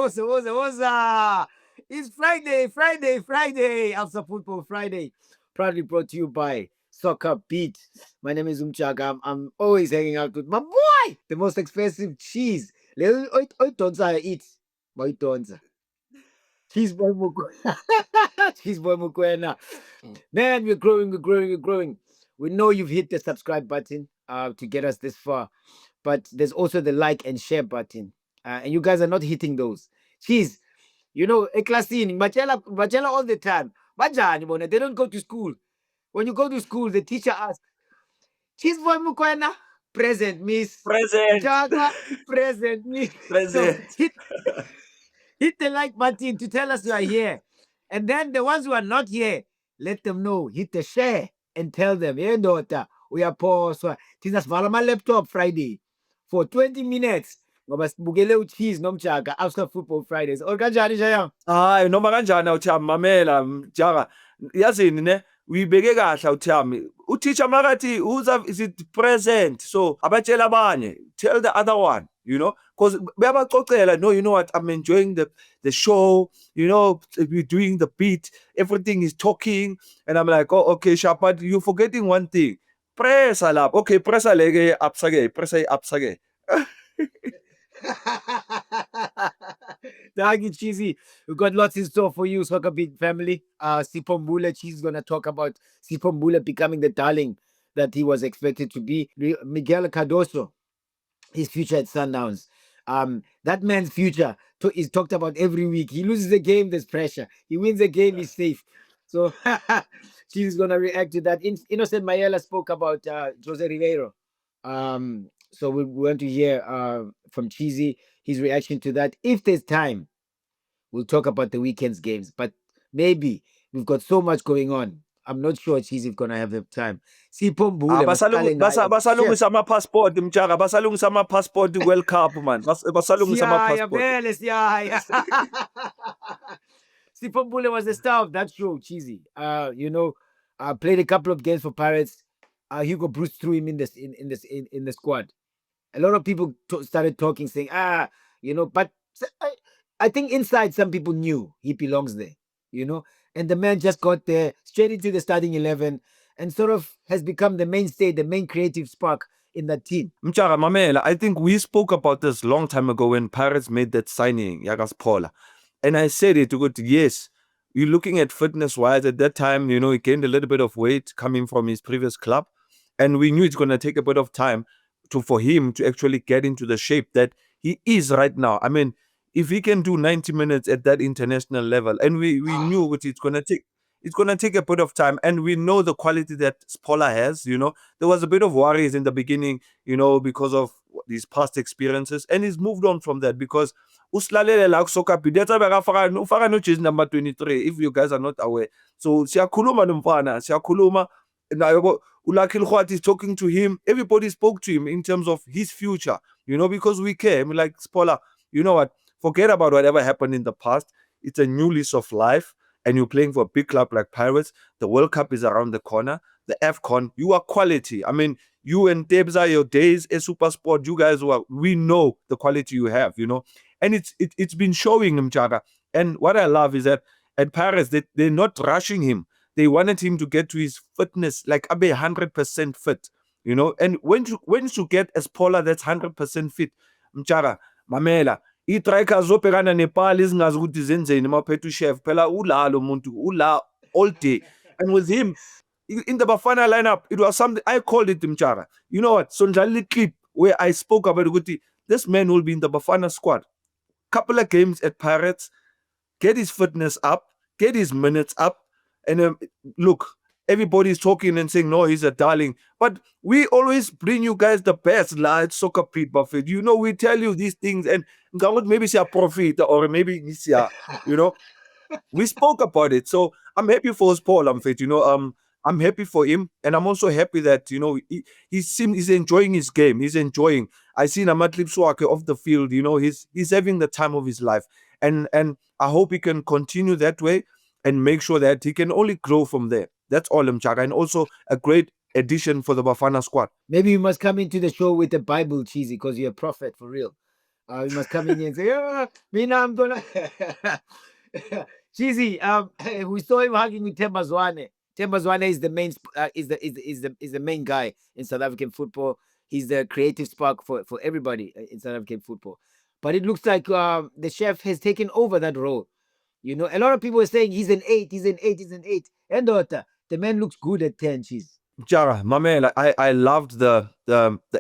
Woza. It's Friday. Absa Football Friday. Proudly brought to you by Soccerbeat. My name is Umjaka. I'm always hanging out with my boy, the most expensive cheese. Oitonza eat. Oitonza. Cheezboy Mokoena. Cheezboy Mokoena. Man, we're growing. We know you've hit the subscribe button to get us this far, but there's also the like and share button. And you guys are not hitting those. Cheese, you know, eklasini, bachela all the time. Bajani bona, they don't go to school. When you go to school, the teacher asks, Cheezboy Mokoena, present, miss. Present. Jaga, present, miss. So Present. hit the like button to tell us you are here. And then the ones who are not here, let them know. Hit the share and tell them, hey, daughter, we are pause. Tina svala my laptop Friday for 20 minutes. Ngoba sibukele uCheez nomjaka Absa Football Fridays. Or kanjani Jayang? Hayi noma kanjani uThami mamela Mjaka. Yazini ne uyibeke kahle uThami. Uteacher makathi is it present? So abatshela abanye. Tell the other one, you know, because bayabacocela. No, you know what? I'm enjoying the show. You know, we're doing the beat. Everything is talking, and I'm like, oh, okay, sharp. But you're forgetting one thing. Press a lap. Okay, press a leg upsage. Press a upsage. Dagi Cheesy, we got lots in store for you, Soccerbeat family. Sipho Mbule, Cheese is gonna talk about Sipho Mbule becoming the darling that he was expected to be. Miguel Cardoso, his future at Sundowns. That man's future is talked about every week. He loses a game, there's pressure. He wins a game, he's safe. So she's gonna react to that. Innocent Mayela spoke about Jose Ribeiro. So we want to hear from Cheesy his reaction to that. If there's time, we'll talk about the weekend's games. But maybe we've got so much going on. I'm not sure Cheesy is gonna have the time. Sipho Mbule, Basalungisa ama-passport Mjaka. Basalungisa ama-passport World Cup man. Basalungisa ama-passport. Siyaya. Sipho Mbule was the star of that show, Cheesy. Played a couple of games for Pirates. Hugo Bruce threw him in the squad. A lot of people started talking, saying, but I think inside some people knew he belongs there, and the man just got there straight into the starting 11 and sort of has become the mainstay, the main creative spark in that team. Mjaka Mamela, I think we spoke about this long time ago when Pirates made that signing, Yagas Paula. And I said it, yes, you're looking at fitness-wise at that time, he gained a little bit of weight coming from his previous club. And we knew it's going to take a bit of time for him to actually get into the shape that he is right now. I mean, if he can do 90 minutes at that international level, and we knew what it's going to take a bit of time, and we know the quality that Spola has. There was a bit of worries in the beginning, because of these past experiences, and he's moved on from that because usilalele la Soccerbeat ufaka no Cheez number 23 if you guys are not aware. So siyakhuluma nomfana, siyakhuluma. Ulakil Khwat is talking to him. Everybody spoke to him in terms of his future, because we care. I mean, like Spola, you know what? Forget about whatever happened in the past. It's a new lease of life, and you're playing for a big club like Pirates. The World Cup is around the corner. The AFCON, you are quality. I mean, you and Themba, your days as Super Sport, you guys we know the quality you have, and it's been showing him, Mjaka. And what I love is that at Pirates, they're not rushing him. They wanted him to get to his fitness, like abe 100% fit, And when you get a spoiler that's 100% fit, Mjaka, Mamela, i-strikers zobhekana Nepal ezingazi ukuthi zenzeni maphethu chef phela ulalo muntu ula all day. And with him in the Bafana lineup, it was something I called it Mjaka. You know what? Sonjali clip where I spoke about Guti, this man will be in the Bafana squad. Couple of games at Pirates, get his fitness up, get his minutes up. And look, everybody's talking and saying, no, he's a darling. But we always bring you guys the best, like Soccerbeat Buffet. We tell you these things, and maybe it's a profit, or maybe it's we spoke about it. So I'm happy for Paul Amfit, I'm happy for him. And I'm also happy that, he's enjoying his game. He's enjoying. I see Namatlip Swake off the field, he's having the time of his life. And I hope he can continue that way and make sure that he can only grow from there. That's all, Mjaka. And also a great addition for the Bafana squad. Maybe you must come into the show with the Bible, Cheesy, because you're a prophet for real. You must come in here and say, Mina, I'm gonna Cheesy, we saw him hugging with Themba Zwane. Themba Zwane is the main is the main guy in South African football. He's the creative spark for everybody in South African football. But it looks like the chef has taken over that role. You know, a lot of people are saying he's an 8, he's an 8, he's an 8. And the man looks good at 10, Cheese. Jara, my man, I loved the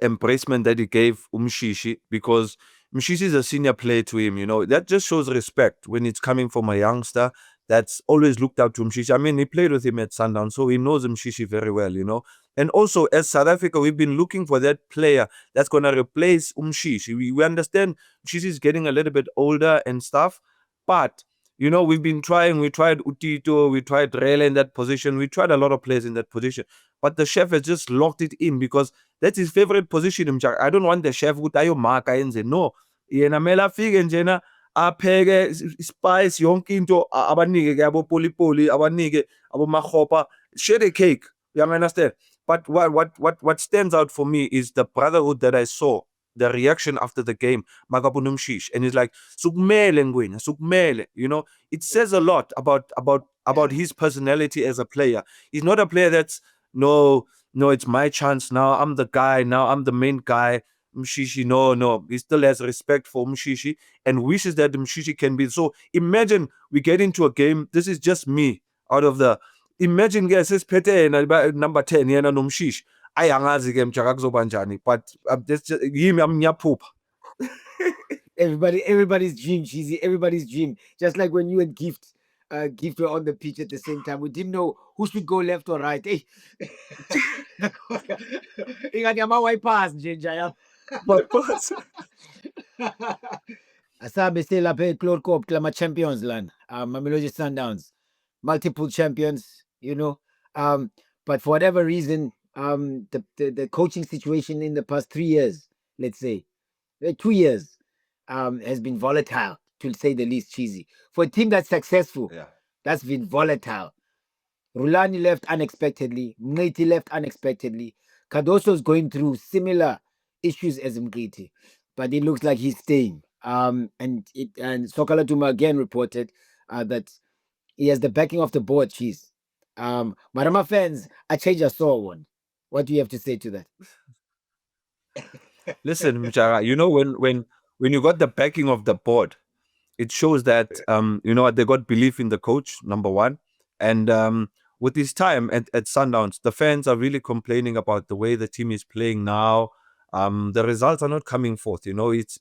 embracement that he gave Umshishi, because Umshishi is a senior player to him, you know. That just shows respect when it's coming from a youngster that's always looked up to Umshishi. I mean, he played with him at Sundowns, so he knows Umshishi very well, you know. And also, as South Africa, we've been looking for that player that's going to replace Umshishi. We understand Umshishi is getting a little bit older and stuff, but you know, we've been trying. We tried Utito, we tried Rele in that position, we tried a lot of players in that position. But the chef has just locked it in because that's his favorite position. I don't want the chef ukuthi ayomarka enze. No, yena mele afike njena apheke spice yonke into abanike ke abopolipoli, abanike abomahopa, share the cake. You understand? But what stands out for me is the brotherhood that I saw, the reaction after the game, Magabunumshish, and he's like, Sukmele ngwenya, Sukmele, you know, it says a lot about his personality as a player. He's not a player that's no, no, it's my chance now. I'm the guy now. I'm the main guy. Mshishi, no. He still has respect for Mshishi and wishes that Mshishi can be. So imagine we get into a game. This is just me out of the. Imagine guys, pete number 10 yena nomshishi. Ayangazi ke mjaka kuzoba njani, but that's just yimi amnyaphupha. Everybody's dream, Cheesy. Everybody's dream. Just like when you and Gift were on the pitch at the same time. We didn't know who should go left or right. Hey. Ingathi ama-wipers nje njaya. Asabe stay lapha eClorcop kulama champions lana. Mamelodi Sundowns. Multiple champions, you know. But for whatever reason, the coaching situation in the past 3 years, let's say, 2 years, has been volatile, to say the least, Cheesy. For a team that's successful, that's been volatile. Rulani left unexpectedly. Mngiti left unexpectedly. Cardoso's going through similar issues as Mngiti, but it looks like he's staying. And Sokala Duma again reported that he has the backing of the board, Cheese. Marama fans, I change a saw one. What do you have to say to that? Listen, Mjara, you know, when you got the backing of the board, it shows that you know, they got belief in the coach, number one. And with his time at Sundowns, the fans are really complaining about the way the team is playing now. The results are not coming forth, you know, it's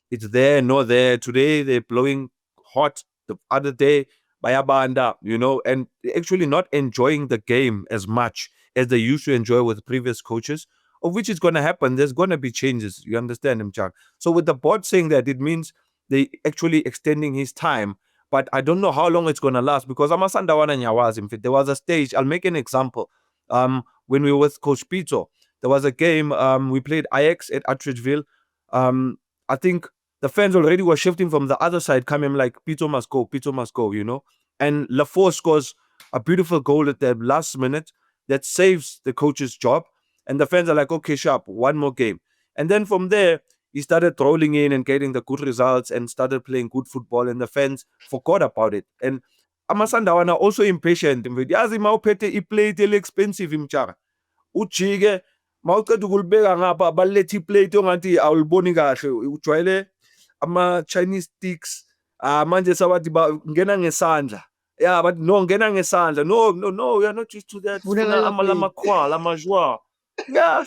there, not there. Today they're blowing hot, the other day bayabanda, you know, and actually not enjoying the game as much as they used to enjoy with previous coaches, of which is going to happen. There's going to be changes. You understand, Mchak? So with the board saying that, it means they actually extending his time. But I don't know how long it's going to last, because Amasandawana Nyawazim, there was a stage. I'll make an example. When we were with Coach Pito, there was a game. We played Ajax at Attridgeville. I think the fans already were shifting from the other side, coming like, Pito must go, you know. And Lafort scores a beautiful goal at the last minute that saves the coach's job. And the fans are like, okay, sharp, one more game. And then from there, he started rolling in and getting the good results and started playing good football, and the fans forgot about it. And Amasandawana also impatient. Yazi mawuphethe iplate ele-expensive imchara. Ujike, mawuqeda ukulibeka ngapha, balethe iplate ongathi awuliboni kahle. Ujwayele ama-Chinese sticks. Manje sabathi ngena ngesandla. Yeah, but no, ngena ngesandla. No, we are not used to that. Funa amakhwala, amajwa. Yeah.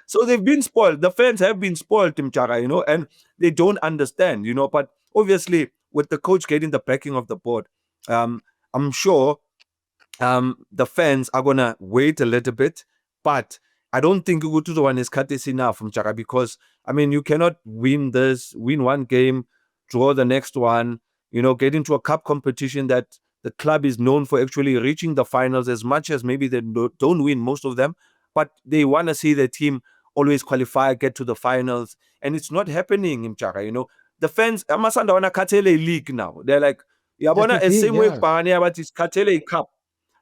So they've been spoiled. The fans have been spoiled, Timchara, you know, and they don't understand, you know. But obviously, with the coach getting the backing of the board, I'm sure the fans are gonna wait a little bit. But I don't think Ugutu one is cut enough from Chara, because I mean, you cannot win one game, draw the next one, you know, get into a cup competition that the club is known for actually reaching the finals, as much as maybe they don't win most of them, but they want to see their team always qualify, get to the finals, and it's not happening in Chara, you know. The fans, Amasanda wana Katele League now. They're like, Yabona, the same way Pania, but it's Katele Cup.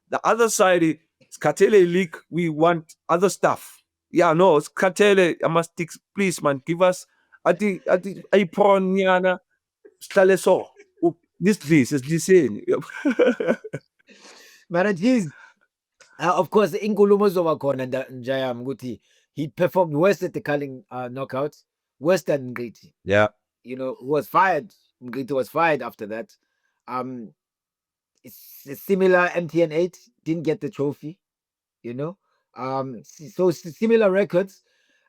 The other side is Katele League. We want other stuff. Yeah, no, Katele, I must please, man, give us ati apron nyana, sihlale so. This is this in. But Cheez, of course, inkulumo zoba khona njayami ukuthi he performed worse at the Culling knockouts, worse than Ngiti. Yeah, You know, who was fired. Ngiti was fired after that. Um, it's a similar MTN 8 didn't get the trophy. You know, so similar records.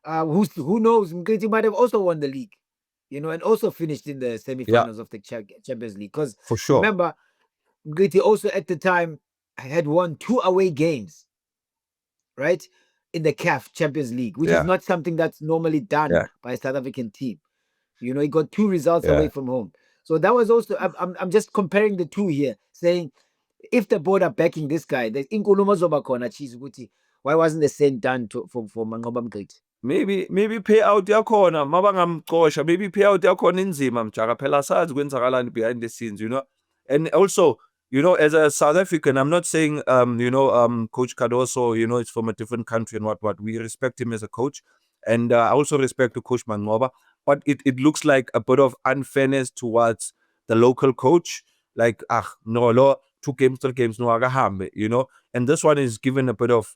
Who knows? Ngiti might have also won the league. You know, and also finished in the yeah, semi-finals of the Champions League. Because for sure. remember, Ngiti also at the time had won 2 away games, right? In the CAF Champions League, which is Yeah, not something that's normally done yeah, by a South African team. You know, he got 2 results away yeah. from home. So that was also, I'm just comparing the two here, saying if the board are backing this guy, there's inkulumo zoba khona Cheez ukuthi why wasn't the same done for Mangoba Mngqithi? Maybe payout yakhona mabangamcosha, maybe payout yakhona inzima mjaka phela asazi kwenzakalani behind the scenes, you know. And also, you know, as a South African, I'm not saying Coach Cardoso, you know, it's from a different country and what we respect him as a coach, and I also respect to Coach Mangoba, but it looks like a bit of unfairness towards the local coach, like no lo 2 games 3 games no akahambe, you know, and this one is given a bit of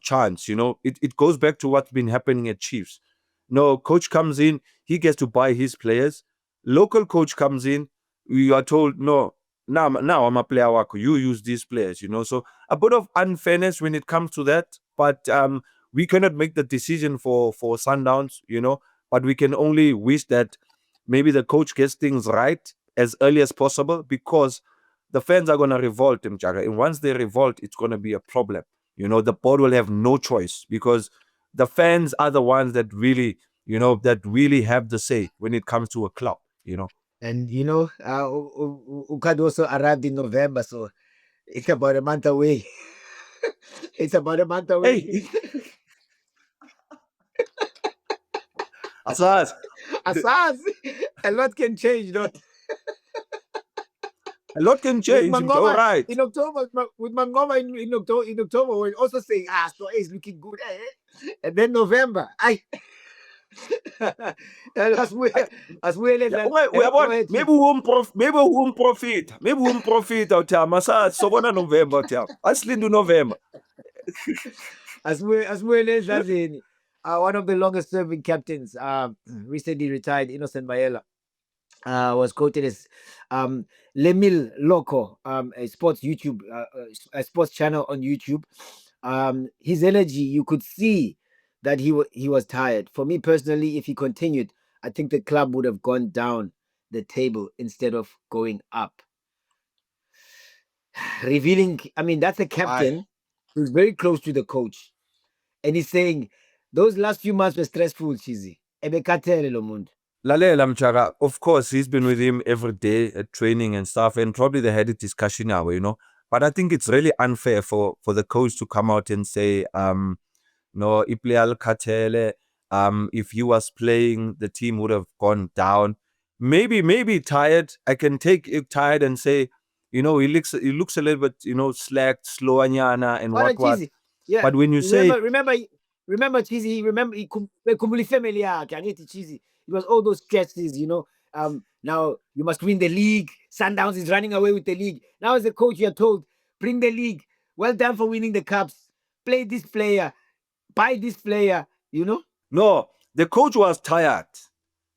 chance. You know, it goes back to what's been happening at Chiefs. No, coach comes in, he gets to buy his players. Local coach comes in, we are told, no, now I'm a player wako, you use these players, you know. So a bit of unfairness when it comes to that. But we cannot make the decision for Sundowns, you know, but we can only wish that maybe the coach gets things right as early as possible, because the fans are gonna revolt, Mjaka. And once they revolt, it's gonna be a problem. You know, the board will have no choice, because the fans are the ones that really, you know, that really have the say when it comes to a club, you know. And you know, Ukad also arrived in November, so it's about a month away. It's about a month away. Hey, Asas, Asas, a lot can change, not a lot can with change. All Mangoma right. in October. With Mangoma in October, we're also saying, Story is looking good, and then November, as well as that. Go ahead, Maybe Chief. we won't profit. Maybe we won't profit out here. Asas, so one November out here. Asli do November. As well as in, one of the longest serving captains, recently retired, Innocent Mayela, was quoted as Lemil Loco, a sports YouTube, a sports channel on YouTube. His energy, you could see that he was tired. For me personally, if he continued, I think the club would have gone down the table instead of going up. Revealing, I mean, that's a Aye. captain who's very close to the coach, and he's saying those last few months were stressful, Cheesy. Ebekatele lo muntu. Lalela Mchaka, of course, he's been with him every day at training and stuff, and probably they had a discussion now, you know. But I think it's really unfair for the coach to come out and say, no, Iplial Katele, if he was playing, the team would have gone down. Maybe tired. I can take it tired and say, you know, he looks a little bit, you know, slacked, slow and What what. Cheesy? Yeah, But when you say, remember Cheesy. Remember he kumbuli family yakhe. Angithi Cheesy. It was all those stresses, you know. Now you must win the league. Sundowns is running away with the league. Now as a coach, you're told, bring the league. Well done for winning the cups. Play this player. Buy this player. You know. no, the coach was tired.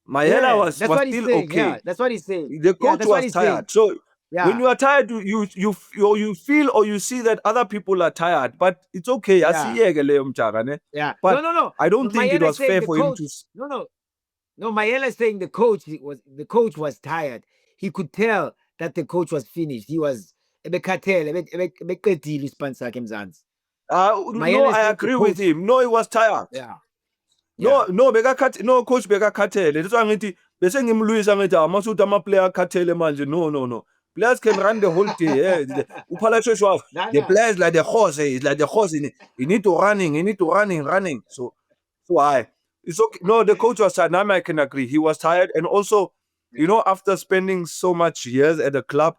Mayela Yeah, was that's what he's still saying. okay. Yeah, that's what he's saying. The Yeah, coach that's what was he's saying. tired. So when Yeah, you are tired, you feel or you see that other people are tired, but it's okay. yeah, Asiyeke leyo mjaka, ne? yeah. But No. I don't think it Mayela is was saying fair the for him to. coach. No. Mayela is saying the coach was tired. He could tell that the coach was finished. He was ebeqedile ispan sakhe Mzansi. No, Mayela is I saying the agree with coach. him. No, he was tired. Yeah, No, yeah. no, coach bekakhathele. That's why ngithi bese ngimlwisa ngithi amasuthi ama-player akhathele manje. No. Players can run the whole day. Yeah. Uphala Joshua, the Nah. players like the horse. It's like the horse. You need to running. So why? It's okay. No, the coach was tired. Now I can agree. He was tired. And also, you know, after spending so much years at the club,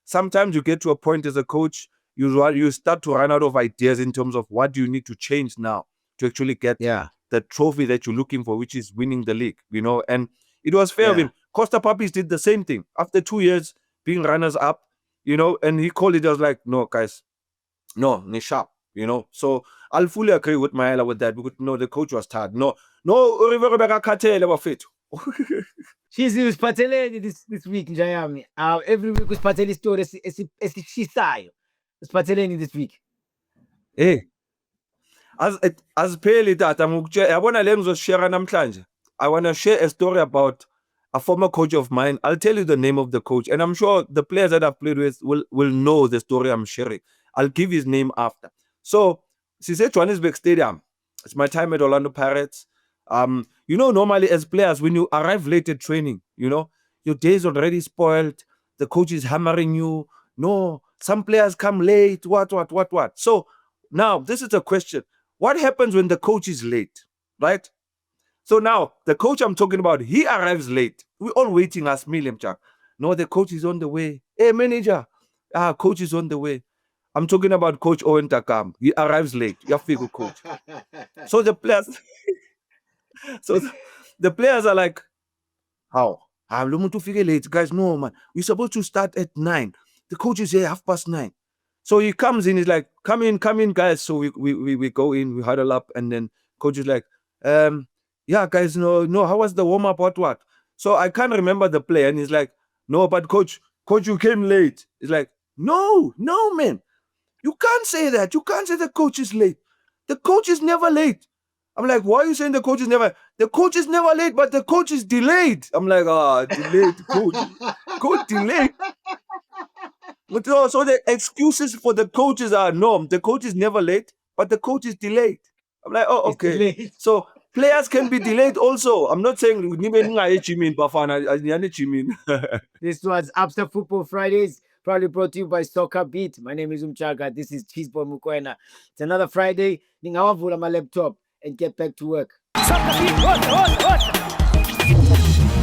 sometimes you get to a point as a coach, you start to run out of ideas in terms of what you need to change now to actually get Yeah. the trophy that you're looking for, which is winning the league, and it was fair of Yeah. him. Costa Puppies did the same thing after 2 years being runners up, and he called it as like, no, guys, no, ni sharp, So I'll fully agree with Maela with that because no, the coach was tired. No, Cheez usiphatheleni this week nje yami. Every week usiphathele isitori esishisayo. Usiphatheleni this week. Hey, asipheli tata ngikutshela yabona le ngizosishare namhlanje. I want to share a story about a former coach of mine. I'll tell you the name of the coach, and I'm sure the players that I've played with will know the story I'm sharing. I'll give his name after. So, she's at Johannesburg Stadium. It's my time at Orlando Pirates. Normally as players, when you arrive late at training, your day is already spoiled. The coach is hammering you. No, some players come late. What? So now this is a question. What happens when the coach is late, right? So now the coach I'm talking about, he arrives late. We're all waiting as Milliam Jack. No, the coach is on the way. Hey, manager, coach is on the way. I'm talking about Coach Owen Takam. He arrives late. You figure coach. So the players are like, how? I'm looking to figure late. Guys, no, man. We're supposed to start at 9. The coach is here 9:30. So he comes in, he's like, come in, guys. So we go in, we huddle up, and then coach is like, yeah, guys, no, how was the warm-up? What? So I can't remember the play, and he's like, no, but coach, you came late. He's like, no, man. You can't say that. You can't say the coach is late. The coach is never late. I'm like, why are you saying the coach is never? The coach is never late, but the coach is delayed. I'm like, delayed, coach. Coach delayed. So the excuses for the coaches are no, the coach is never late, but the coach is delayed. I'm like, oh, okay. So players can be delayed also. I'm not saying Bafana. This was Absa Football Fridays, proudly brought to you by Soccerbeat. My name is Umjaka. This is Cheezboy Mokoena. It's another Friday. Ningawavula my laptop and get back to work. Soccerbeat, what?